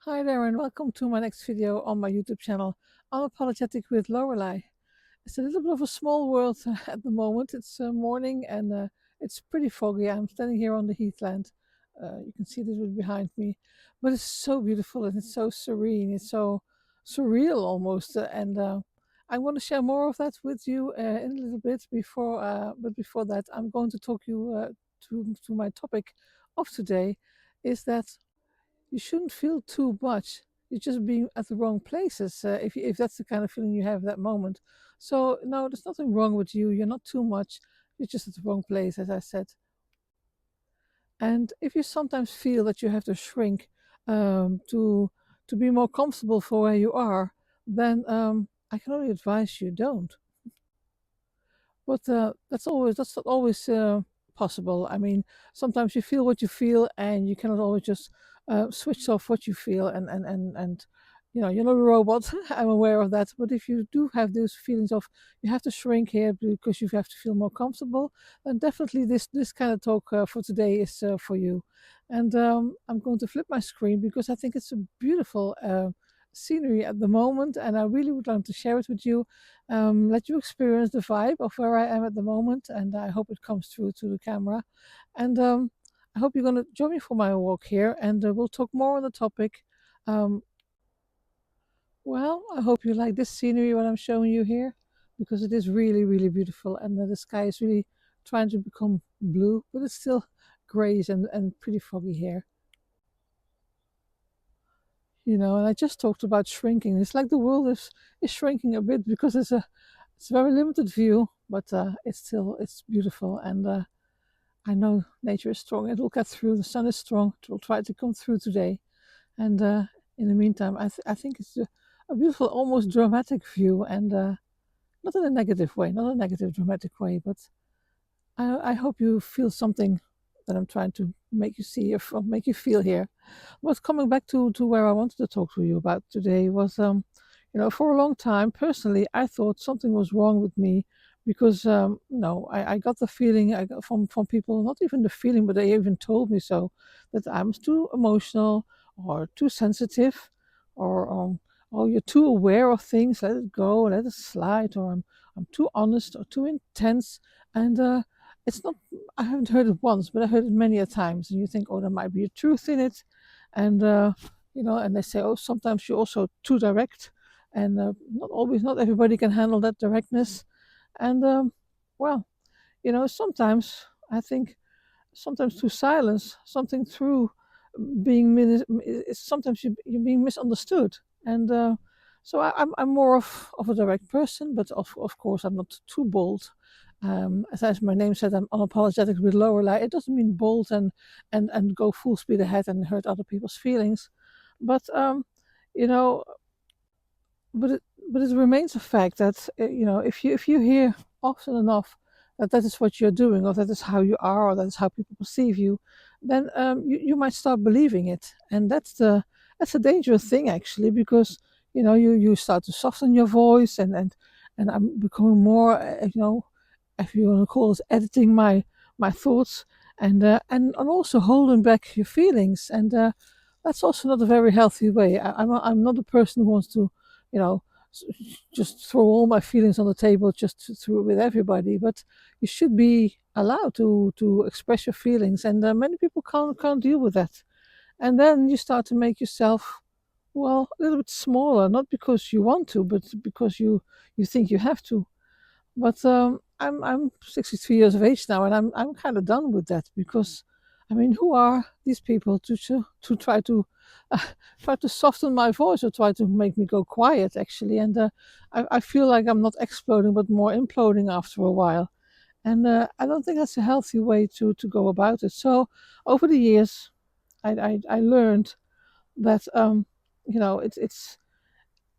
Hi there, and welcome to my next video on my YouTube channel, Unapologetic with Lorelei. It's a little bit of a small world at the moment. It's morning and it's pretty foggy. I'm standing here on the heathland. You can see this behind me, but it's so beautiful and it's so serene. It's so surreal almost, and I want to share more of that with you in a little bit. But before that, I'm going to talk you to my topic of today. Is that you shouldn't feel too much. You're just being at the wrong places if that's the kind of feeling you have at that moment. So, no, there's nothing wrong with you. You're not too much. You're just at the wrong place, as I said. And if you sometimes feel that you have to shrink to be more comfortable for where you are, then I can only advise you don't. But that's not always possible. I mean, sometimes you feel what you feel, and you cannot always just switch off what you feel. And you're not a robot. I'm aware of that. But if you do have those feelings of you have to shrink here because you have to feel more comfortable, then definitely this kind of talk for today is for you. And I'm going to flip my screen because I think it's a beautiful scenery at the moment, and I really would like to share it with you, let you experience the vibe of where I am at the moment, and I hope it comes through to the camera. And I hope you're going to join me for my walk here, and we'll talk more on the topic. Um, well, I hope you like this scenery, what I'm showing you here, because it is really, really beautiful, and the sky is really trying to become blue, but it's still grayish and pretty foggy here. And I just talked about shrinking. It's like the world is shrinking a bit because it's a very limited view, but it's beautiful, and I know nature is strong. It will get through. The sun is strong. It will try to come through today, and in the meantime, I think it's a beautiful, almost dramatic view, and not in a negative way, not a negative dramatic way, but I hope you feel something that I'm trying to make you see or make you feel here. What's coming back to where I wanted to talk to you about today was, for a long time, personally, I thought something was wrong with me because, I got the feeling I got from people, not even the feeling, but they even told me so, that I was too emotional or too sensitive, or oh, you're too aware of things, let it go, let it slide, or I'm too honest or too intense. And it's not, I haven't heard it once, but I heard it many a times. And you think, oh, there might be a truth in it. And, and they say, oh, sometimes you're also too direct. And not everybody can handle that directness. And, well, sometimes I think, sometimes through silence, something through sometimes you're being misunderstood. And so I'm more of a direct person, but of course I'm not too bold. As my name said, I'm unapologetic with Lorelei. It doesn't mean bold and go full speed ahead and hurt other people's feelings, but you know, but it remains a fact that if you hear often enough that that is what you're doing, or that is how you are, or that is how people perceive you, then you might start believing it, and that's a dangerous thing actually, because you start to soften your voice, and I'm becoming more, if you want to call it, editing my thoughts, and also holding back your feelings, and that's also not a very healthy way. I'm not a person who wants to, you know, just throw all my feelings on the table just through with everybody. But you should be allowed to express your feelings, and many people can't deal with that. And then you start to make yourself, well, a little bit smaller, not because you want to, but because you think you have to. But I'm 63 years of age now, and I'm kind of done with that, because, I mean, who are these people to try to uh, try to soften my voice, or try to make me go quiet? Actually, and I feel like I'm not exploding, but more imploding after a while, and I don't think that's a healthy way to go about it. So over the years, I learned that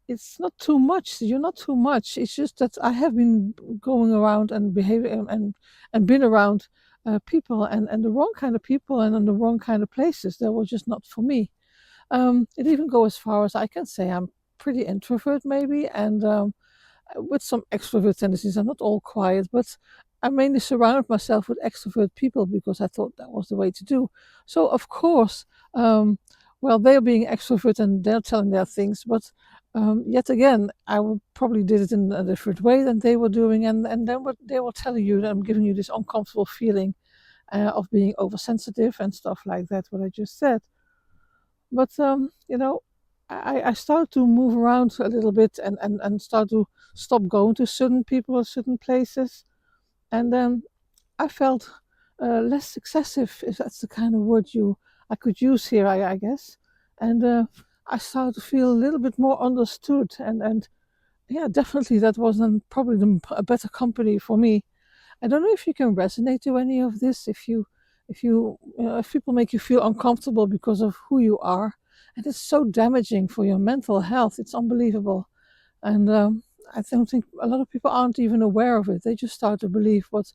it's not too much. You're not too much. It's just that I have been going around and behaving, and been around people, and the wrong kind of people, and in the wrong kind of places that were just not for me. It even go as far as I can say I'm pretty introvert maybe, and with some extrovert tendencies. I'm not all quiet, but I mainly surrounded myself with extrovert people because I thought that was the way to do. So of course, um, Well, they're being extrovert and they're telling their things, but yet again, I would probably did it in a different way than they were doing, and then what they will tell you that I'm giving you this uncomfortable feeling of being oversensitive and stuff like that. What I just said, but I started to move around a little bit and start to stop going to certain people or certain places, and I felt less excessive, if that's the kind of word you I could use here, I guess. And I started to feel a little bit more understood, and yeah, definitely that was then probably a better company for me. I don't know if you can resonate to any of this. If people make you feel uncomfortable because of who you are, and it's so damaging for your mental health. It's unbelievable, and I don't think a lot of people aren't even aware of it. They just start to believe what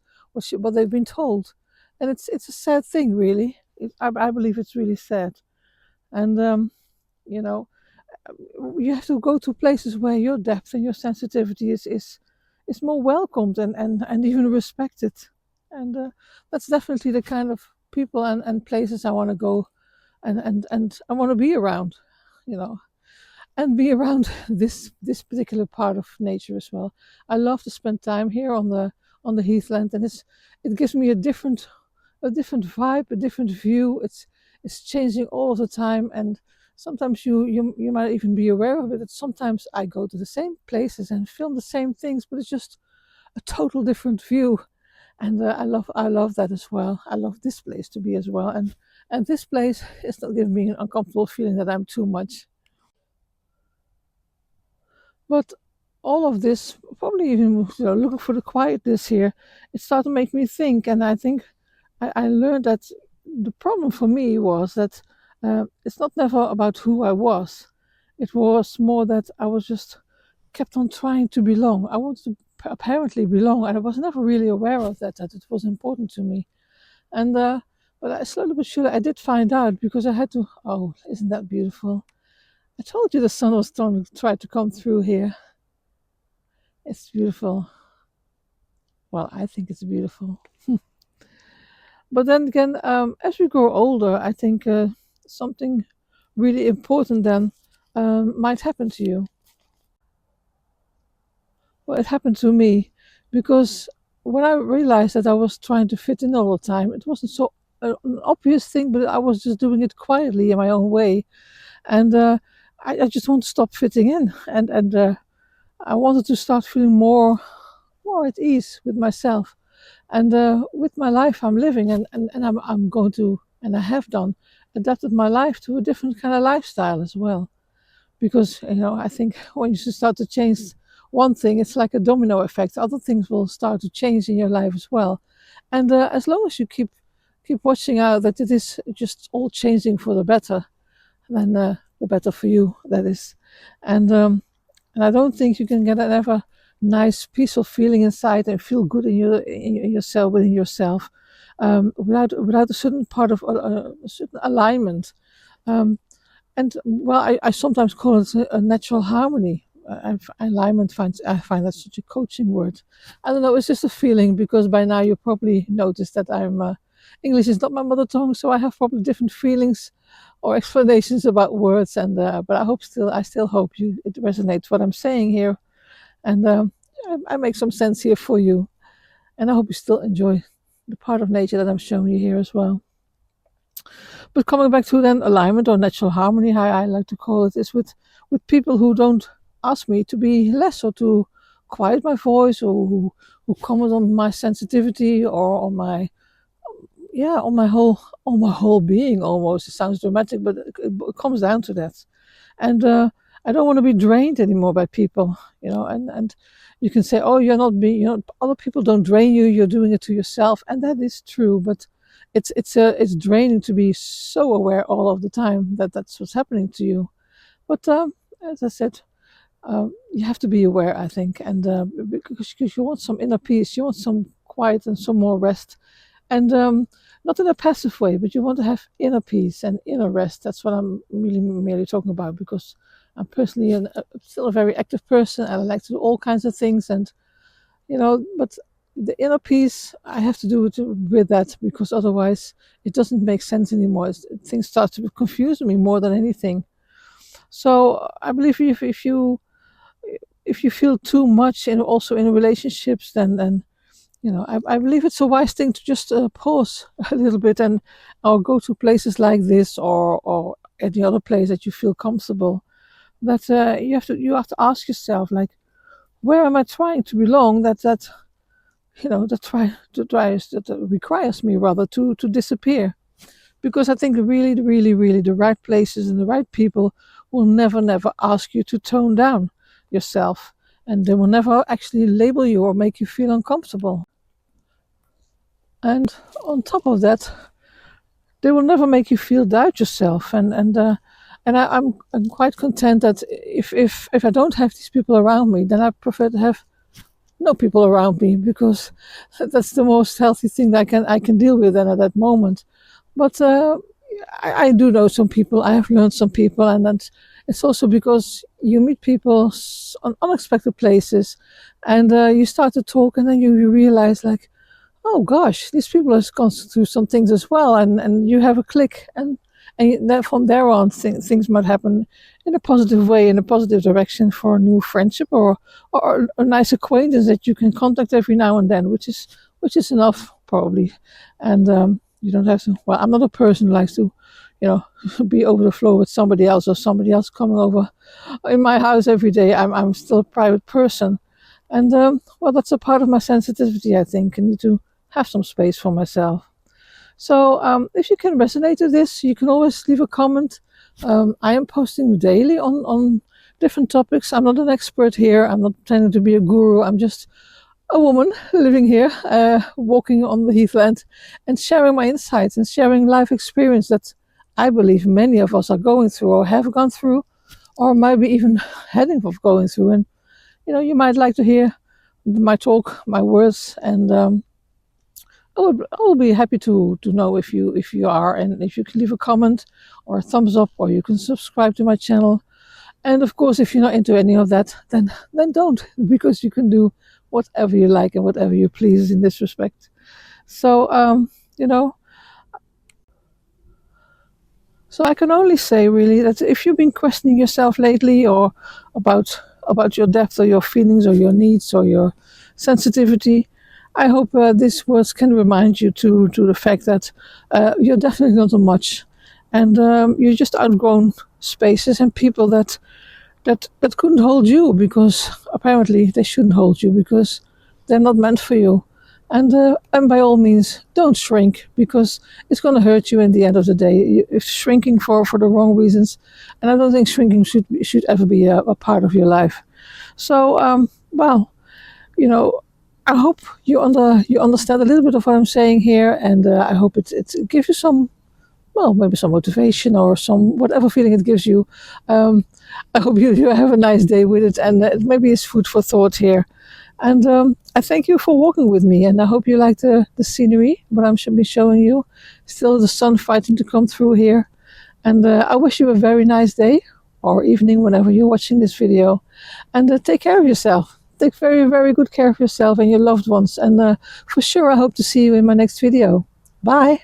they've been told, and it's a sad thing, really. I believe it's really sad, and you know you have to go to places where your depth and your sensitivity is more welcomed and even respected, and that's definitely the kind of people and places I want to go and I want to be around, you know and be around this particular part of nature as well. I love to spend time here on the heathland, and it gives me a different vibe, a different view. It's changing all of the time, and sometimes you might even be aware of it. That sometimes I go to the same places and film the same things, but it's just a total different view, and I love that as well. I love this place to be as well, and this place is not giving me an uncomfortable feeling that I'm too much. But all of this, probably even looking for the quietness here, it started to make me think, and I think I learned that the problem for me was that it's not never about who I was. It was more that I was just kept on trying to belong. I wanted to apparently belong, and I was never really aware of that it was important to me. And but I slowly but surely I did find out because I had to. Oh, isn't that beautiful? I told you the sun was trying to try to come through here. It's beautiful. Well, I think it's beautiful. But then again, as we grow older, I think something really important then might happen to you. Well, it happened to me because when I realized that I was trying to fit in all the time, it wasn't so an obvious thing, but I was just doing it quietly in my own way, and I just want to stop fitting in, and I wanted to start feeling more at ease with myself and with my life I'm living, and I'm going to, and I have done, adapted my life to a different kind of lifestyle as well. Because, I think when you start to change one thing, it's like a domino effect. Other things will start to change in your life as well. And as long as you keep watching out that it is just all changing for the better, then the better for you, that is. And and I don't think you can get an ever nice, peaceful feeling inside and feel good in yourself within yourself without a certain part of a certain alignment. Um, and well, I sometimes call it a natural harmony. Alignment I find that such a coaching word. I don't know. It's just a feeling because by now you probably noticed that I'm English is not my mother tongue, so I have probably different feelings or explanations about words. And but I still hope it resonates what I'm saying here, and I make some sense here for you. And I hope you still enjoy the part of nature that I'm showing you here as well. But coming back to then alignment or natural harmony, how I like to call it, is with people who don't ask me to be less or to quiet my voice, or who comment on my sensitivity or on my yeah on my whole being almost. It sounds dramatic, but it comes down to that. And I don't want to be drained anymore by people, and you can say, oh, you're not being, other people don't drain you, you're doing it to yourself, and that is true. But it's draining to be so aware all of the time that that's what's happening to you. But as I said, you have to be aware, I think, and because you want some inner peace, you want some quiet and some more rest, and not in a passive way, but you want to have inner peace and inner rest. That's what I'm really merely talking about, because I'm personally still a very active person, and I like to do all kinds of things, and but the inner peace, I have to do it with that, because otherwise it doesn't make sense anymore. Things start to confuse me more than anything. So I believe if you feel too much in also in relationships, then I believe it's a wise thing to just pause a little bit, and or go to places like this, or any other place that you feel comfortable. That you have to ask yourself, like, where am I trying to belong? That requires me rather to disappear. Because I think really, really, really, the right places and the right people will never, never ask you to tone down yourself, and they will never actually label you or make you feel uncomfortable. And on top of that, they will never make you feel doubt yourself. I'm quite content that if I don't have these people around me, then I prefer to have no people around me, because that's the most healthy thing that I can deal with then at that moment. But I do know some people. I have learned some people, and it's also because you meet people on unexpected places, and you start to talk, and then you realize, like, oh gosh, these people have gone through some things as well, and you have a click, and then from there on, things might happen in a positive way, in a positive direction, for a new friendship, or a nice acquaintance that you can contact every now and then, which is enough probably. And you don't have to. Well, I'm not a person who likes to, you know, be over the floor with somebody else, or somebody else coming over in my house every day. I'm still a private person, and well, that's a part of my sensitivity. I think I need to have some space for myself. So if you can resonate with this, you can always leave a comment. I am posting daily on different topics. I'm not an expert here. I'm not pretending to be a guru. I'm just a woman living here, walking on the heathland, and sharing my insights and sharing life experience that I believe many of us are going through, or have gone through, or might be even heading of going through. And you might like to hear my talk, my words, and I will be happy to know if you are, and if you can leave a comment or a thumbs up, or you can subscribe to my channel. And of course, if you're not into any of that, then don't, because you can do whatever you like and whatever you please in this respect. So you know, so I can only say really that if you've been questioning yourself lately, or about your depth, or your feelings, or your needs, or your sensitivity, I hope these words can remind you to the fact that you're definitely not a much, and you're just outgrown spaces and people that couldn't hold you, because apparently they shouldn't hold you, because they're not meant for you. And by all means, don't shrink, because it's going to hurt you in the end of the day. If shrinking for the wrong reasons, and I don't think shrinking should ever be a part of your life. So well, you know, I hope you understand a little bit of what I'm saying here, and I hope it gives you some, well, maybe some motivation, or some whatever feeling it gives you. Um, I hope you have a nice day with it, and maybe it's food for thought here. And I thank you for walking with me, and I hope you like the scenery, what I'm should be showing you. Still the sun fighting to come through here. And I wish you a very nice day, or evening, whenever you're watching this video. And take care of yourself. Take very, very good care of yourself and your loved ones. And for sure, I hope to see you in my next video. Bye.